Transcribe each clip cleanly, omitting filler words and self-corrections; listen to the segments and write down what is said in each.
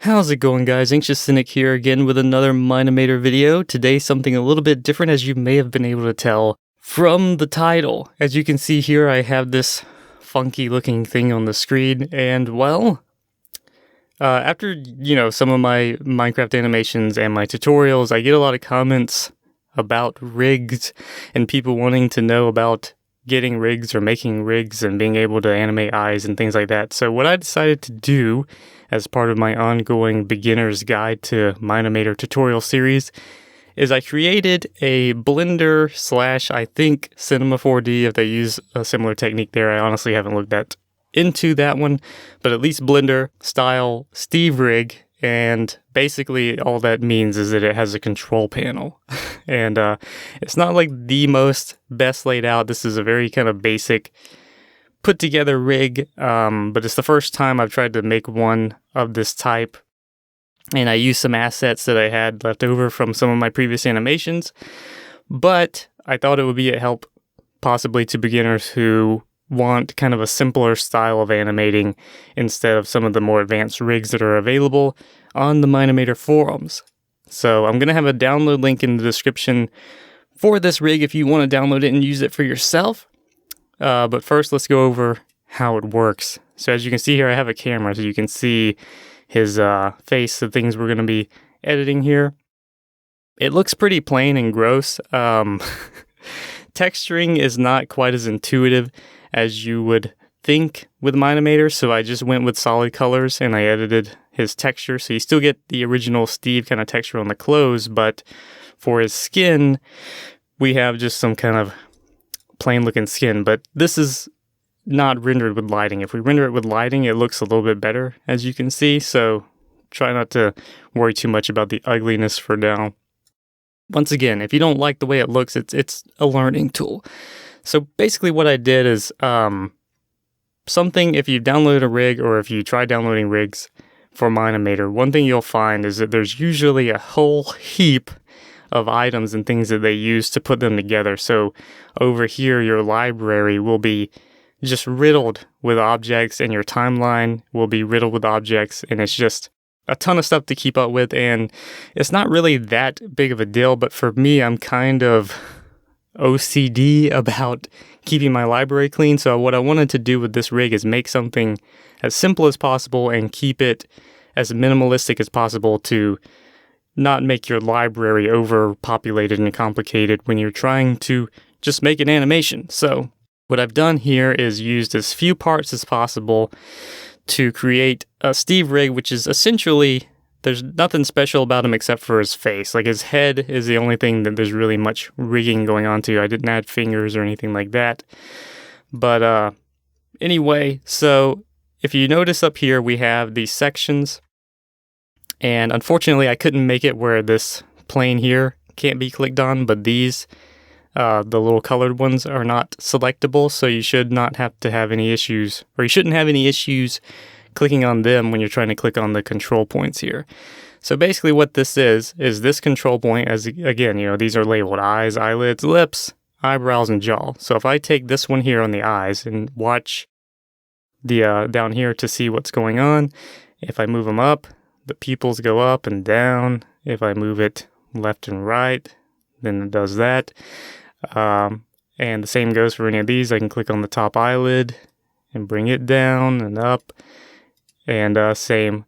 How's it going, guys? Anxious Cynic here again with another Mine-imator video. Today something a little bit different, as you may have been able to tell from the title. As you can see here, I have this funky looking thing on the screen, and well, after, some of my Minecraft animations and my tutorials, I get a lot of comments about rigs and people wanting to know about getting rigs or making rigs and being able to animate eyes and things like that. So what I decided to do as part of my ongoing beginner's guide to Mine-imator tutorial series is I created a Blender / I think Cinema 4D, if they use a similar technique there. I honestly haven't looked into that one, but at least Blender style Steve rig. And basically all that means is that it has a control panel. And it's not like the best laid out. This is a very kind of basic put together rig, but it's the first time I've tried to make one of this type. And I used some assets that I had left over from some of my previous animations. But I thought it would be a help possibly to beginners who want kind of a simpler style of animating instead of some of the more advanced rigs that are available on the Mine-imator forums. So I'm going to have a download link in the description for this rig if you want to download it and use it for yourself. But first, let's go over how it works. So as you can see here, I have a camera so you can see his face, the things we're going to be editing here. It looks pretty plain and gross. Texturing is not quite as intuitive as you would think with Mine-imator, so I just went with solid colors and I edited his texture. So you still get the original Steve kind of texture on the clothes, but for his skin, we have just some kind of plain looking skin. But this is not rendered with lighting. If we render it with lighting, it looks a little bit better, as you can see. So try not to worry too much about the ugliness for now. Once again, if you don't like the way it looks, it's a learning tool. So basically what I did is something, if you download a rig or if you try downloading rigs for Mine-imator, one thing you'll find is that there's usually a whole heap of items and things that they use to put them together. So over here, your library will be just riddled with objects and your timeline will be riddled with objects, and it's just a ton of stuff to keep up with, and it's not really that big of a deal, but for me, I'm kind of OCD about keeping my library clean. So what I wanted to do with this rig is make something as simple as possible and keep it as minimalistic as possible to not make your library overpopulated and complicated when you're trying to just make an animation. So what I've done here is used as few parts as possible to create a Steve rig, which is essentially, there's nothing special about him except for his face. Like his head is the only thing that there's really much rigging going on to. I didn't add fingers or anything like that. But anyway, so if you notice up here, we have these sections. And unfortunately, I couldn't make it where this plane here can't be clicked on, but these, the little colored ones, are not selectable. So you should not have to have any issues, or you shouldn't have any issues clicking on them when you're trying to click on the control points here. So basically what this is this control point, as again, these are labeled eyes, eyelids, lips, eyebrows, and jaw. So if I take this one here on the eyes and watch the down here to see what's going on, if I move them up, the pupils go up and down. If I move it left and right, then it does that. And the same goes for any of these. I can click on the top eyelid and bring it down and up. And same,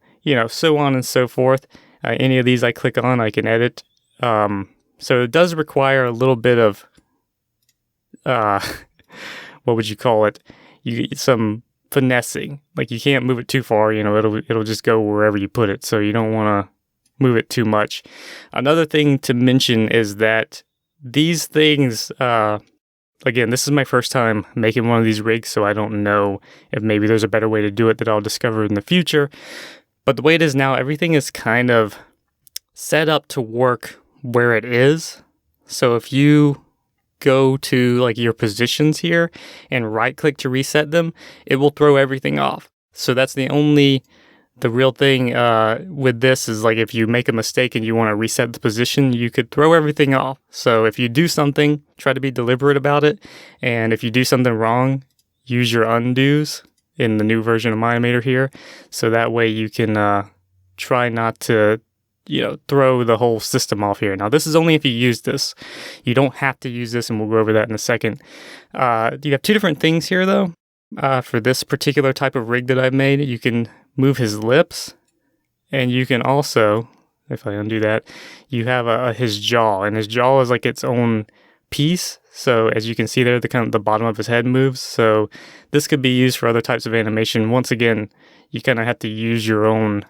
so on and so forth. Any of these I click on, I can edit. So it does require a little bit of, what would you call it? Some finessing. Like you can't move it too far, it'll just go wherever you put it. So you don't want to move it too much. Another thing to mention is that these things, again, this is my first time making one of these rigs, so I don't know if maybe there's a better way to do it that I'll discover in the future. But the way it is now, everything is kind of set up to work where it is. So if you go to like your positions here and right click to reset them, it will throw everything off. So that's the real thing with this is like if you make a mistake and you want to reset the position, you could throw everything off. So if you do something, try to be deliberate about it. And if you do something wrong, use your undos in the new version of Mine-imator here. So that way you can try not to, throw the whole system off here. Now, this is only if you use this. You don't have to use this, and we'll go over that in a second. You have two different things here, though. For this particular type of rig that I've made, you can move his lips, and you can also, if I undo that, you have his jaw, and his jaw is like its own piece. So as you can see there, the bottom of his head moves. So this could be used for other types of animation. Once again, you kind of have to use your own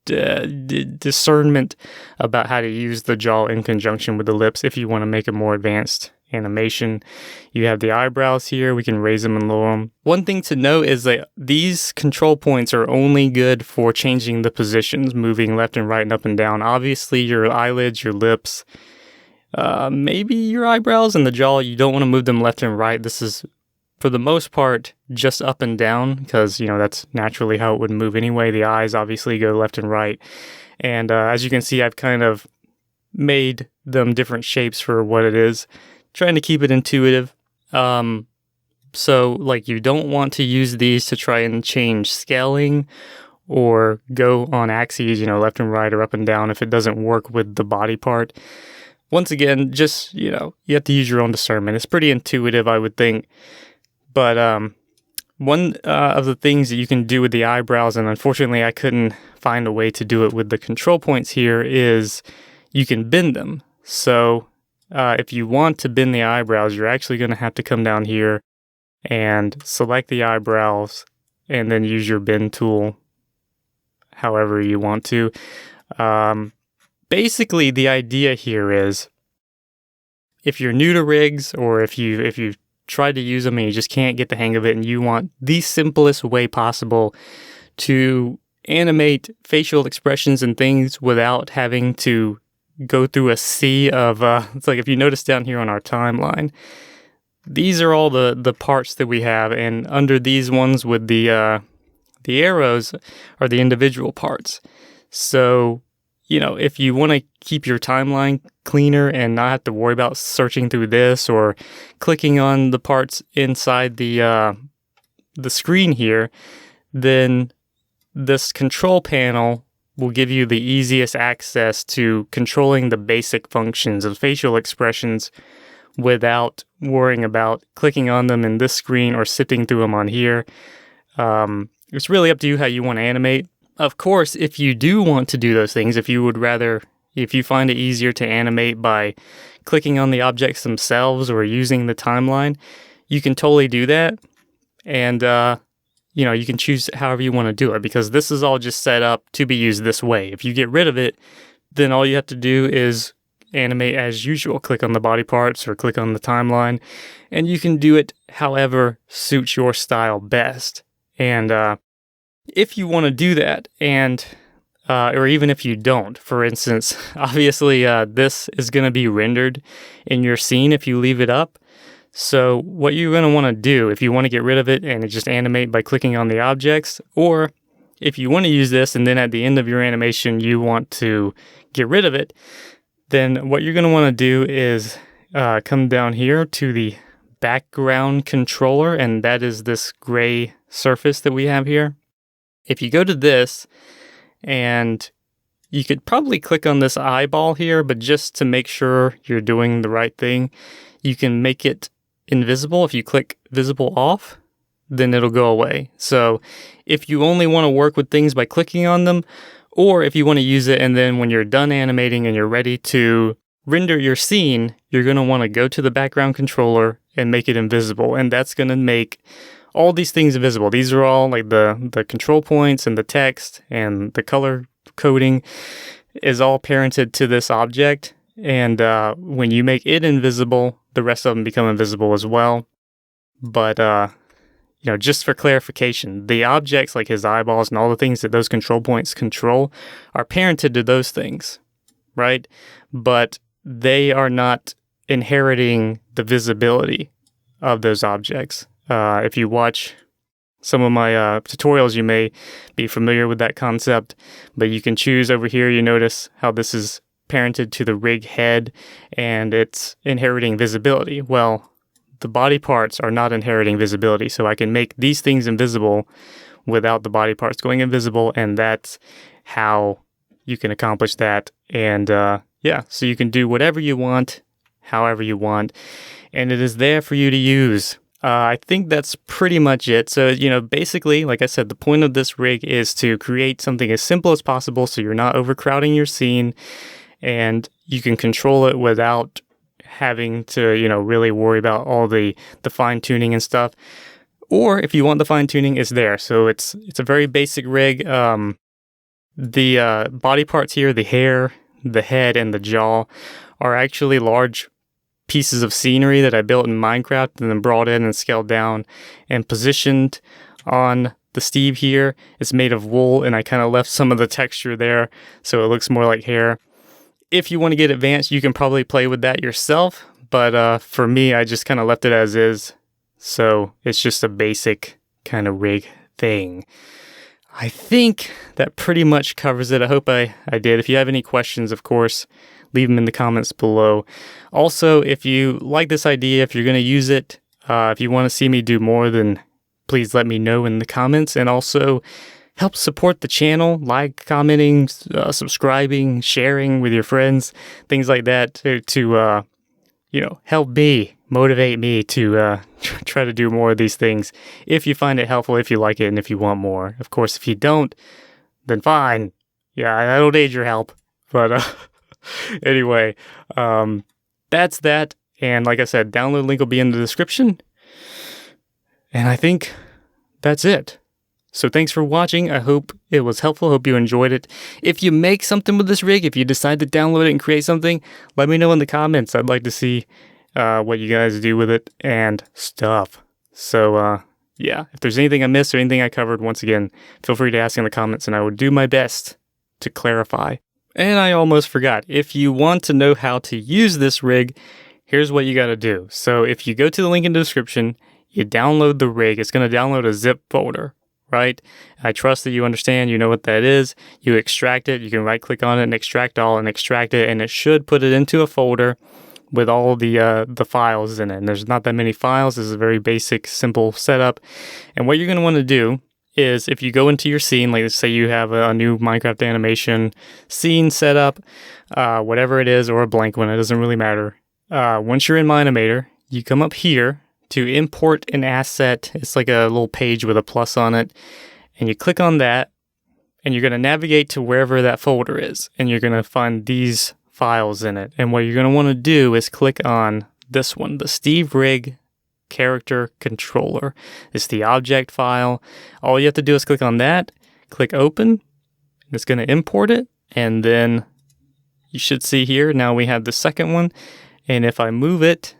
discernment about how to use the jaw in conjunction with the lips if you want to make a more advanced animation. You have the eyebrows here. We can raise them and lower them. One thing to note is that these control points are only good for changing the positions, moving left and right and up and down. Obviously, your eyelids, your lips, maybe your eyebrows and the jaw, you don't want to move them left and right. This is, for the most part, just up and down because, that's naturally how it would move anyway. The eyes obviously go left and right. And as you can see, I've kind of made them different shapes for what it is, trying to keep it intuitive. So, you don't want to use these to try and change scaling or go on axes, left and right or up and down if it doesn't work with the body part. Once again, just, you have to use your own discernment. It's pretty intuitive, I would think. But one of the things that you can do with the eyebrows, and unfortunately I couldn't find a way to do it with the control points here, is you can bend them. So if you want to bend the eyebrows, you're actually going to have to come down here and select the eyebrows and then use your bend tool however you want to. Basically, the idea here is if you're new to rigs or if you've tried to use them and you just can't get the hang of it and you want the simplest way possible to animate facial expressions and things without having to go through a sea of, it's like if you notice down here on our timeline, these are all the parts that we have, and under these ones with the arrows are the individual parts. So, if you want to keep your timeline cleaner and not have to worry about searching through this or clicking on the parts inside the screen here, then this control panel will give you the easiest access to controlling the basic functions of facial expressions without worrying about clicking on them in this screen or sifting through them on here. It's really up to you how you want to animate. Of course, if you do want to do those things, if you find it easier to animate by clicking on the objects themselves or using the timeline, you can totally do that. And, you can choose however you want to do it because this is all just set up to be used this way. If you get rid of it, then all you have to do is animate as usual. Click on the body parts or click on the timeline, and you can do it however suits your style best. And, if you want to do that, and or even if you don't, for instance, obviously this is going to be rendered in your scene if you leave it up. So what you're going to want to do, if you want to get rid of it and just animate by clicking on the objects, or if you want to use this and then at the end of your animation you want to get rid of it, then what you're going to want to do is come down here to the background controller, and that is this gray surface that we have here. If you go to this, and you could probably click on this eyeball here, but just to make sure you're doing the right thing, you can make it invisible. If you click visible off, then it'll go away. So if you only want to work with things by clicking on them, or if you want to use it and then when you're done animating and you're ready to render your scene, you're going to want to go to the background controller and make it invisible. And that's going to make all these things invisible. These are all like the control points and the text and the color coding is all parented to this object. And when you make it invisible, the rest of them become invisible as well. But, just for clarification, the objects like his eyeballs and all the things that those control points control are parented to those things, right? But they are not inheriting the visibility of those objects. If you watch some of my tutorials, you may be familiar with that concept, but you can choose over here. You notice how this is parented to the rig head and it's inheriting visibility. Well, the body parts are not inheriting visibility, so I can make these things invisible without the body parts going invisible, and that's how you can accomplish that. And yeah, so you can do whatever you want, however you want, and it is there for you to use. I think that's pretty much it. So, basically, like I said, the point of this rig is to create something as simple as possible so you're not overcrowding your scene, and you can control it without having to, really worry about all the fine tuning and stuff. Or if you want the fine tuning, it's there. So it's a very basic rig. The body parts here, the hair, the head, and the jaw are actually large pieces of scenery that I built in Minecraft and then brought in and scaled down and positioned on the Steve here. It's made of wool, and I kind of left some of the texture there so it looks more like hair. If you want to get advanced, you can probably play with that yourself, but for me, I just kind of left it as is. So it's just a basic kind of rig thing. I think that pretty much covers it. I hope I did. If you have any questions, of course, leave them in the comments below. Also, if you like this idea, if you're going to use it, if you want to see me do more, then please let me know in the comments. And also, help support the channel, like, commenting, subscribing, sharing with your friends, things like that to help me, motivate me to try to do more of these things. If you find it helpful, if you like it, and if you want more. Of course, if you don't, then fine. Yeah, I don't need your help. But anyway, that's that. And like I said, download link will be in the description. And I think that's it. So thanks for watching. I hope it was helpful. Hope you enjoyed it. If you make something with this rig, if you decide to download it and create something, let me know in the comments. I'd like to see what you guys do with it and stuff. So yeah, if there's anything I missed or anything I covered, once again, feel free to ask in the comments and I will do my best to clarify. And I almost forgot. If you want to know how to use this rig, here's what you got to do. So if you go to the link in the description, you download the rig. It's going to download a zip folder. Right? I trust that you understand, you know what that is. You extract it, you can right click on it and extract all and extract it, and it should put it into a folder with all the files in it. And there's not that many files. This is a very basic, simple setup. And what you're going to want to do is if you go into your scene, like let's say you have a new Minecraft animation scene set up, whatever it is, or a blank one, it doesn't really matter. Once you're in Mine-imator, you come up here to import an asset. It's like a little page with a plus on it, and you click on that, and you're going to navigate to wherever that folder is, and you're going to find these files in it. And what you're going to want to do is click on this one, the Steve Rig Character Controller. It's the object file. All you have to do is click on that, click open, it's going to import it, and then you should see here, now we have the second one, and if I move it,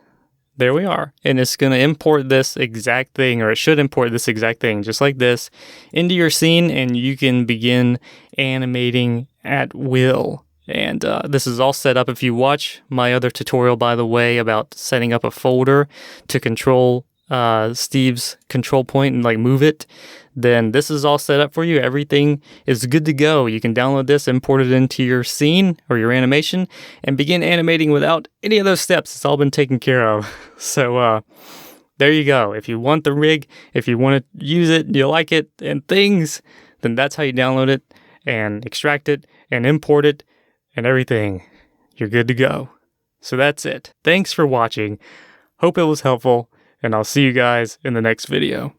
there we are. And it's going to import this exact thing, or it should import this exact thing, just like this, into your scene, and you can begin animating at will. And this is all set up. If you watch my other tutorial, by the way, about setting up a folder to control Steve's control point and like move it, then this is all set up for you. Everything is good to go. You can download this, import it into your scene or your animation, and begin animating without any of those steps. It's all been taken care of. So there you go. If you want the rig, if you want to use it, you like it and things, then that's how you download it and extract it and import it and everything. You're good to go. So that's it. Thanks for watching. Hope it was helpful, and I'll see you guys in the next video.